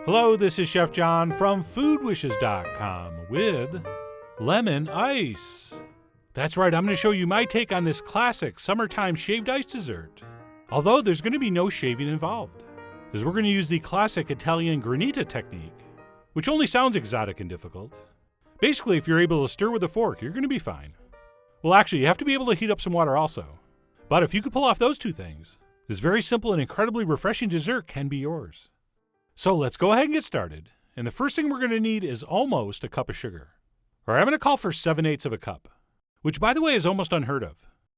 Hello, this is Chef John from foodwishes.com with lemon ice. That's right, I'm going to show you my take on this classic summertime shaved ice dessert. Although there's going to be no shaving involved, as we're going to use the classic Italian Granita technique, which only sounds exotic and difficult. Basically, if you're able to stir with a fork, you're going to be fine. Well, actually, you have to be able to heat up some water also. But if you could pull off those two things, this very simple and incredibly refreshing dessert can be yours. So let's go ahead and get started. And the first thing we're going to need is almost a cup of sugar. Or I'm going to call for 7/8 of a cup, which by the way is almost unheard of.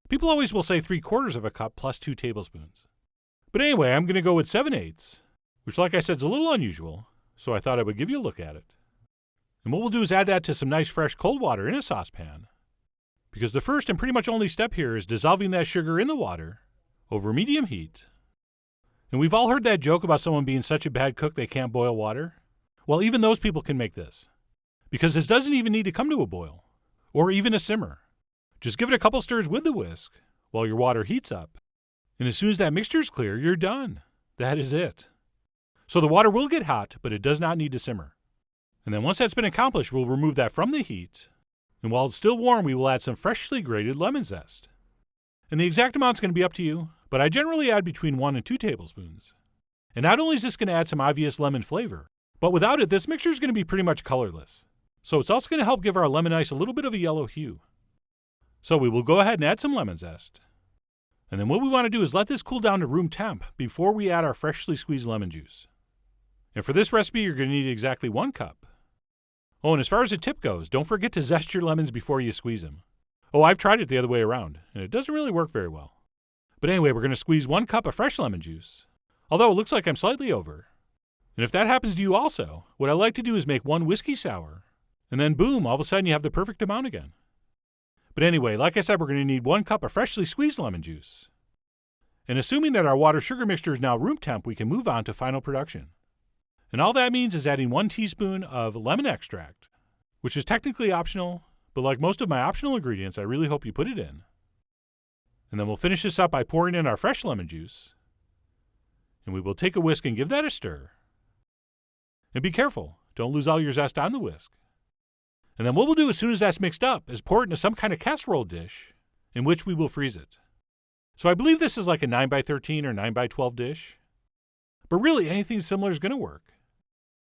People always will say 3/4 of a cup plus 2 tablespoons. But anyway, I'm going to go with 7/8, which like I said is a little unusual, so I thought I would give you a look at it. And what we'll do is add that to some nice fresh cold water in a saucepan, because the first and pretty much only step here is dissolving that sugar in the water over medium heat. And we've all heard that joke about someone being such a bad cook they can't boil water. Well, even those people can make this, because this doesn't even need to come to a boil, or even a simmer. Just give it a couple stirs with the whisk while your water heats up, and as soon as that mixture is clear, you're done. That is it. So the water will get hot, but it does not need to simmer. And then once that's been accomplished, we'll remove that from the heat, and while it's still warm, we will add some freshly grated lemon zest. And the exact amount's going to be up to you, but I generally add between 1 and 2 tablespoons. And not only is this going to add some obvious lemon flavor, but without it, this mixture is going to be pretty much colorless. So it's also going to help give our lemon ice a little bit of a yellow hue. So we will go ahead and add some lemon zest. And then what we want to do is let this cool down to room temp before we add our freshly squeezed lemon juice. And for this recipe, you're going to need exactly 1 cup. Oh, and as far as a tip goes, don't forget to zest your lemons before you squeeze them. Oh, I've tried it the other way around, and it doesn't really work very well. But anyway, we're going to squeeze 1 cup of fresh lemon juice, although it looks like I'm slightly over. And if that happens to you also, what I like to do is make 1 whiskey sour, and then boom, all of a sudden you have the perfect amount again. But anyway, like I said, we're going to need 1 cup of freshly squeezed lemon juice. And assuming that our water-sugar mixture is now room temp, we can move on to final production. And all that means is adding 1 teaspoon of lemon extract, which is technically optional, but like most of my optional ingredients, I really hope you put it in. And then we'll finish this up by pouring in our fresh lemon juice. And we will take a whisk and give that a stir. And be careful, don't lose all your zest on the whisk. And then what we'll do as soon as that's mixed up is pour it into some kind of casserole dish in which we will freeze it. So I believe this is like a 9x13 or 9x12 dish. But really anything similar is going to work.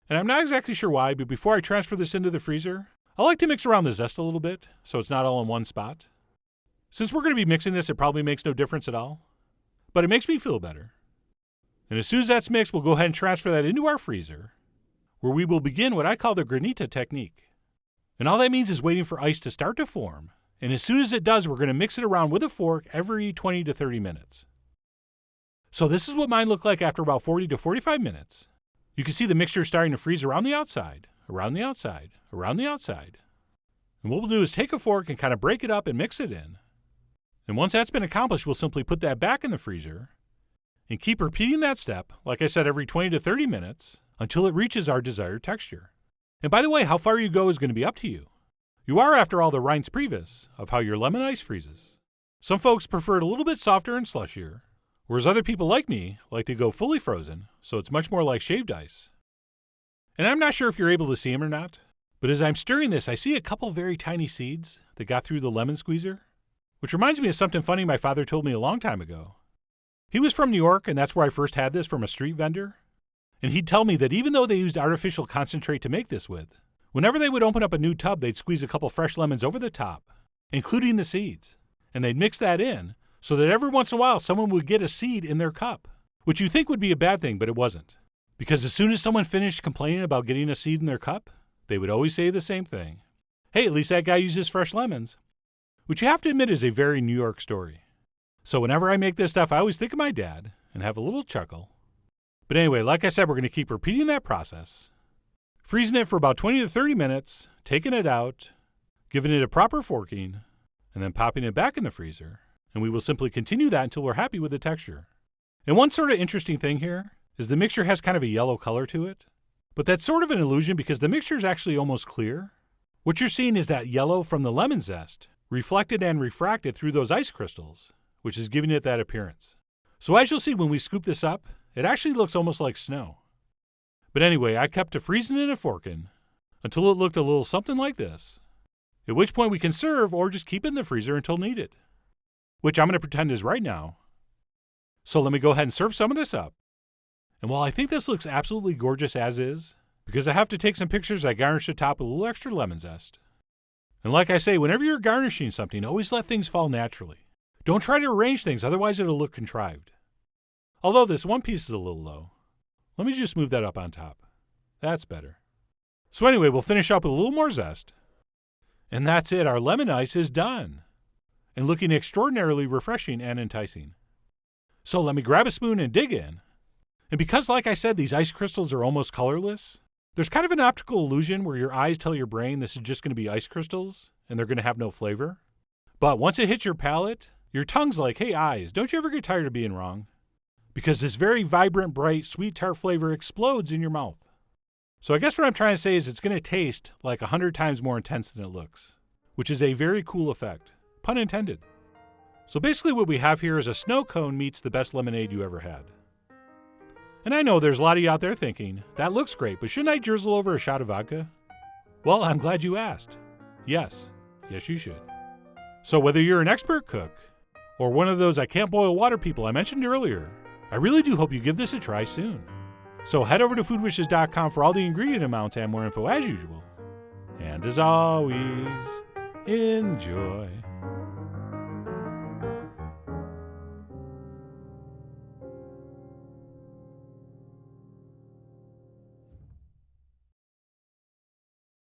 And I'm not exactly sure why, but before I transfer this into the freezer, I like to mix around the zest a little bit so it's not all in one spot. Since we're going to be mixing this, it probably makes no difference at all. But it makes me feel better. And as soon as that's mixed, we'll go ahead and transfer that into our freezer, where we will begin what I call the Granita technique. And all that means is waiting for ice to start to form. And as soon as it does, we're going to mix it around with a fork every 20 to 30 minutes. So this is what mine looked like after about 40 to 45 minutes. You can see the mixture starting to freeze around the outside, around the outside, around the outside. And what we'll do is take a fork and kind of break it up and mix it in. And once that's been accomplished, we'll simply put that back in the freezer and keep repeating that step, like I said, every 20 to 30 minutes until it reaches our desired texture. And by the way, how far you go is going to be up to you. You are, after all, the Reince Priebus of how your lemon ice freezes. Some folks prefer it a little bit softer and slushier, whereas other people like me like to go fully frozen, so it's much more like shaved ice. And I'm not sure if you're able to see them or not, but as I'm stirring this, I see a couple very tiny seeds that got through the lemon squeezer, which reminds me of something funny my father told me a long time ago. He was from New York, and that's where I first had this from a street vendor. And he'd tell me that even though they used artificial concentrate to make this with, whenever they would open up a new tub, they'd squeeze a couple fresh lemons over the top, including the seeds. And they'd mix that in so that every once in a while someone would get a seed in their cup, which you think would be a bad thing, but it wasn't. Because as soon as someone finished complaining about getting a seed in their cup, they would always say the same thing. Hey, at least that guy uses fresh lemons. Which you have to admit is a very New York story. So whenever I make this stuff, I always think of my dad and have a little chuckle. But anyway, like I said, we're going to keep repeating that process, freezing it for about 20 to 30 minutes, taking it out, giving it a proper forking, and then popping it back in the freezer. And we will simply continue that until we're happy with the texture. And one sort of interesting thing here is the mixture has kind of a yellow color to it. But that's sort of an illusion because the mixture is actually almost clear. What you're seeing is that yellow from the lemon zest reflected and refracted through those ice crystals, which is giving it that appearance. So as you'll see when we scoop this up, it actually looks almost like snow. But anyway, I kept a freezing and a forking until it looked a little something like this, at which point we can serve or just keep it in the freezer until needed, which I'm going to pretend is right now. So let me go ahead and serve some of this up. And while I think this looks absolutely gorgeous as is, because I have to take some pictures, I garnish the top with a little extra lemon zest. And like I say, whenever you're garnishing something, always let things fall naturally. Don't try to arrange things, otherwise it'll look contrived. Although this one piece is a little low. Let me just move that up on top. That's better. So anyway, we'll finish up with a little more zest. And that's it, our lemon ice is done. And looking extraordinarily refreshing and enticing. So let me grab a spoon and dig in. And because, like I said, these ice crystals are almost colorless, there's kind of an optical illusion where your eyes tell your brain this is just going to be ice crystals and they're going to have no flavor. But once it hits your palate, your tongue's like, hey eyes, don't you ever get tired of being wrong? Because this very vibrant, bright, sweet tart flavor explodes in your mouth. So I guess what I'm trying to say is it's going to taste like 100 times more intense than it looks, which is a very cool effect. Pun intended. So basically what we have here is a snow cone meets the best lemonade you ever had. And I know there's a lot of you out there thinking, that looks great, but shouldn't I drizzle over a shot of vodka? Well, I'm glad you asked. Yes, you should. So whether you're an expert cook, or one of those I can't boil water people I mentioned earlier, I really do hope you give this a try soon. So head over to foodwishes.com for all the ingredient amounts and more info as usual. And as always, enjoy.